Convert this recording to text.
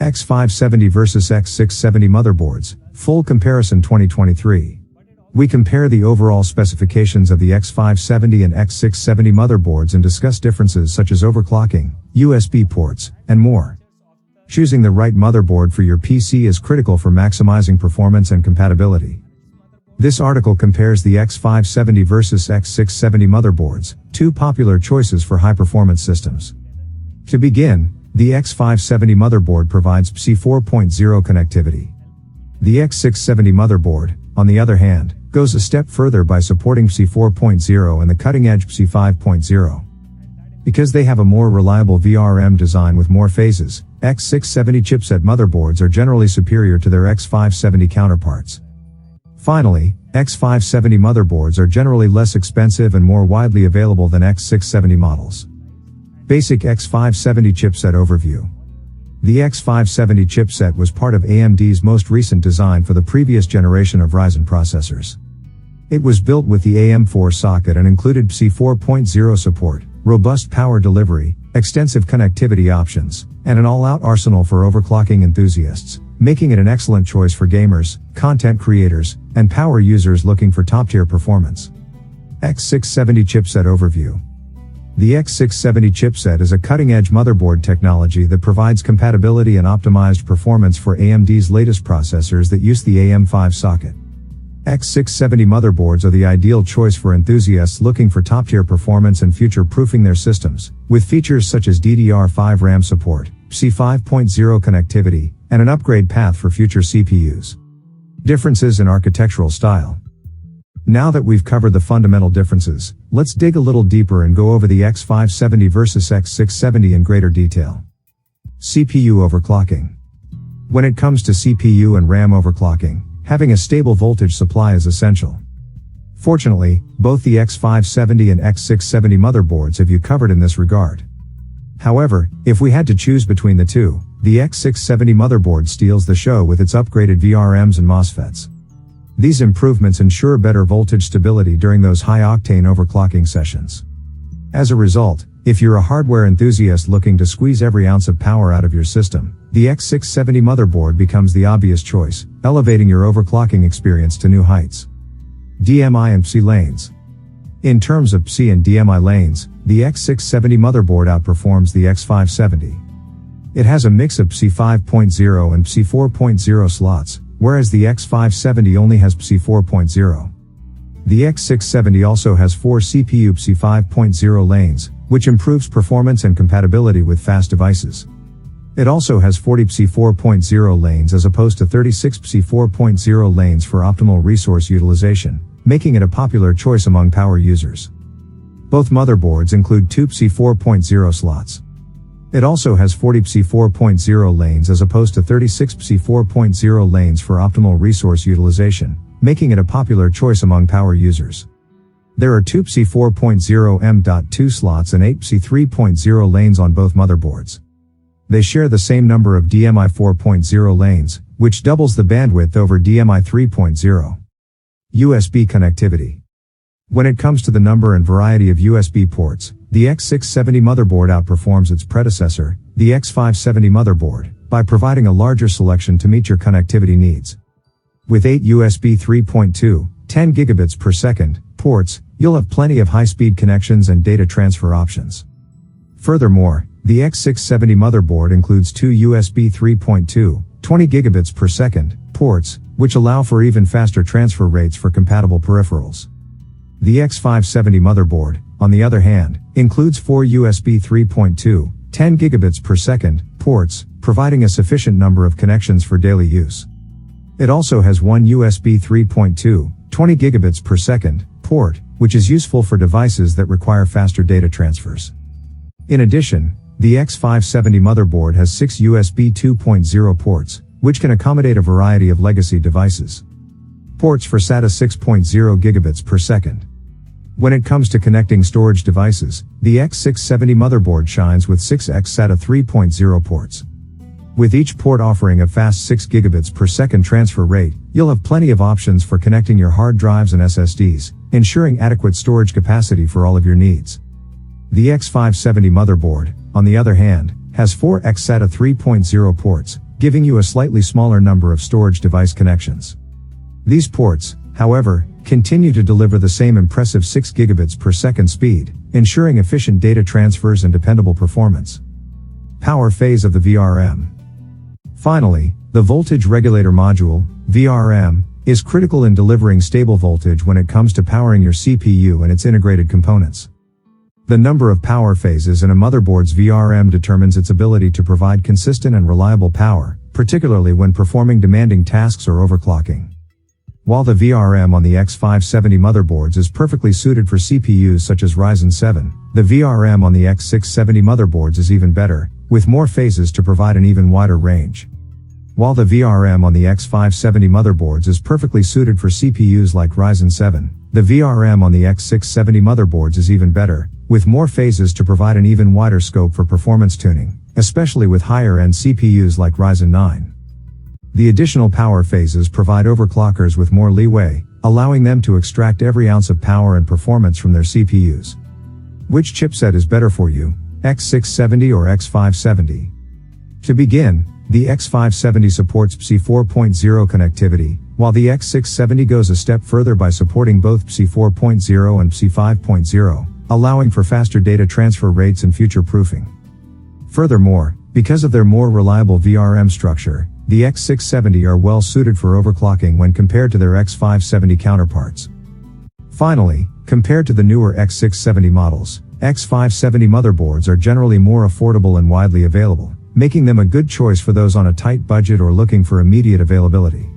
X570 vs X670 Motherboards, Full Comparison 2023. We compare the overall specifications of the X570 and X670 motherboards and discuss differences such as overclocking, USB ports, and more. Choosing the right motherboard for your PC is critical for maximizing performance and compatibility. This article compares the X570 vs X670 motherboards, two popular choices for high-performance systems. To begin, the X570 motherboard provides PCIe 4.0 connectivity. The X670 motherboard, on the other hand, goes a step further by supporting PCIe 4.0 and the cutting-edge PCIe 5.0. Because they have a more reliable VRM design with more phases, X670 chipset motherboards are generally superior to their X570 counterparts. Finally, X570 motherboards are generally less expensive and more widely available than X670 models. Basic X570 chipset overview. The X570 chipset was part of AMD's most recent design for the previous generation of Ryzen processors. It was built with the AM4 socket and included PCIe 4.0 support, robust power delivery, extensive connectivity options, and an all-out arsenal for overclocking enthusiasts, making it an excellent choice for gamers, content creators, and power users looking for top-tier performance. X670 chipset overview. The X670 chipset is a cutting-edge motherboard technology that provides compatibility and optimized performance for AMD's latest processors that use the AM5 socket. X670 motherboards are the ideal choice for enthusiasts looking for top-tier performance and future-proofing their systems, with features such as DDR5 RAM support, PCIe 5.0 connectivity, and an upgrade path for future CPUs. Differences in architectural style. Now that we've covered the fundamental differences, let's dig a little deeper and go over the X570 vs X670 in greater detail. CPU overclocking. When it comes to CPU and RAM overclocking, having a stable voltage supply is essential. Fortunately, both the X570 and X670 motherboards have you covered in this regard. However, if we had to choose between the two, the X670 motherboard steals the show with its upgraded VRMs and MOSFETs. These improvements ensure better voltage stability during those high-octane overclocking sessions. As a result, if you're a hardware enthusiast looking to squeeze every ounce of power out of your system, the X670 motherboard becomes the obvious choice, elevating your overclocking experience to new heights. DMI and PCIe lanes. In terms of PCIe and DMI lanes, the X670 motherboard outperforms the X570. It has a mix of PCIe 5.0 and PCIe 4.0 slots, whereas the X570 only has PCIe 4.0. The X670 also has 4 CPU PCIe 5.0 lanes, which improves performance and compatibility with fast devices. It also has 40 PCIe 4.0 lanes as opposed to 36 PCIe 4.0 lanes for optimal resource utilization, making it a popular choice among power users. Both motherboards include 2 PCIe 4.0 slots. It also has 40 PCIe 4.0 lanes as opposed to 36 PCIe 4.0 lanes for optimal resource utilization, making it a popular choice among power users. There are 2 PCIe 4.0 M.2 slots and 8 PCIe 3.0 lanes on both motherboards. They share the same number of DMI 4.0 lanes, which doubles the bandwidth over DMI 3.0. USB connectivity. When it comes to the number and variety of USB ports, the X670 motherboard outperforms its predecessor, the X570 motherboard, by providing a larger selection to meet your connectivity needs. With 8 USB 3.2, 10 gigabits per second, ports, you'll have plenty of high-speed connections and data transfer options. Furthermore, the X670 motherboard includes 2 USB 3.2, 20 gigabits per second, ports, which allow for even faster transfer rates for compatible peripherals. The X570 motherboard, on the other hand, includes 4 USB 3.2, 10 gigabits per second, ports, providing a sufficient number of connections for daily use. It also has 1 USB 3.2, 20 gigabits per second, port, which is useful for devices that require faster data transfers. In addition, the X570 motherboard has 6 USB 2.0 ports, which can accommodate a variety of legacy devices. Ports for SATA 6.0 gigabits per second. When it comes to connecting storage devices, the X670 motherboard shines with 6 SATA 3.0 ports. With each port offering a fast 6 gigabits per second transfer rate, you'll have plenty of options for connecting your hard drives and SSDs, ensuring adequate storage capacity for all of your needs. The X570 motherboard, on the other hand, has 4 SATA 3.0 ports, giving you a slightly smaller number of storage device connections. These ports, however, continue to deliver the same impressive 6 gigabits per second speed, ensuring efficient data transfers and dependable performance. Power phase of the VRM. Finally, the voltage regulator module, VRM, is critical in delivering stable voltage when it comes to powering your CPU and its integrated components. The number of power phases in a motherboard's VRM determines its ability to provide consistent and reliable power, particularly when performing demanding tasks or overclocking. While the VRM on the X570 motherboards is perfectly suited for CPUs such as Ryzen 7, the VRM on the X670 motherboards is even better, with more phases to provide an even wider range. While the VRM on the X570 motherboards is perfectly suited for CPUs like Ryzen 7, the VRM on the X670 motherboards is even better, with more phases to provide an even wider scope for performance tuning, especially with higher-end CPUs like Ryzen 9. The additional power phases provide overclockers with more leeway, allowing them to extract every ounce of power and performance from their CPUs. Which chipset is better for you, X670 or X570? To begin, the X570 supports PCIe 4.0 connectivity, while the X670 goes a step further by supporting both PCIe 4.0 and PCIe 5.0, allowing for faster data transfer rates and future-proofing. Furthermore, because of their more reliable VRM structure, the X670 are well suited for overclocking when compared to their X570 counterparts. Finally, compared to the newer X670 models, X570 motherboards are generally more affordable and widely available, making them a good choice for those on a tight budget or looking for immediate availability.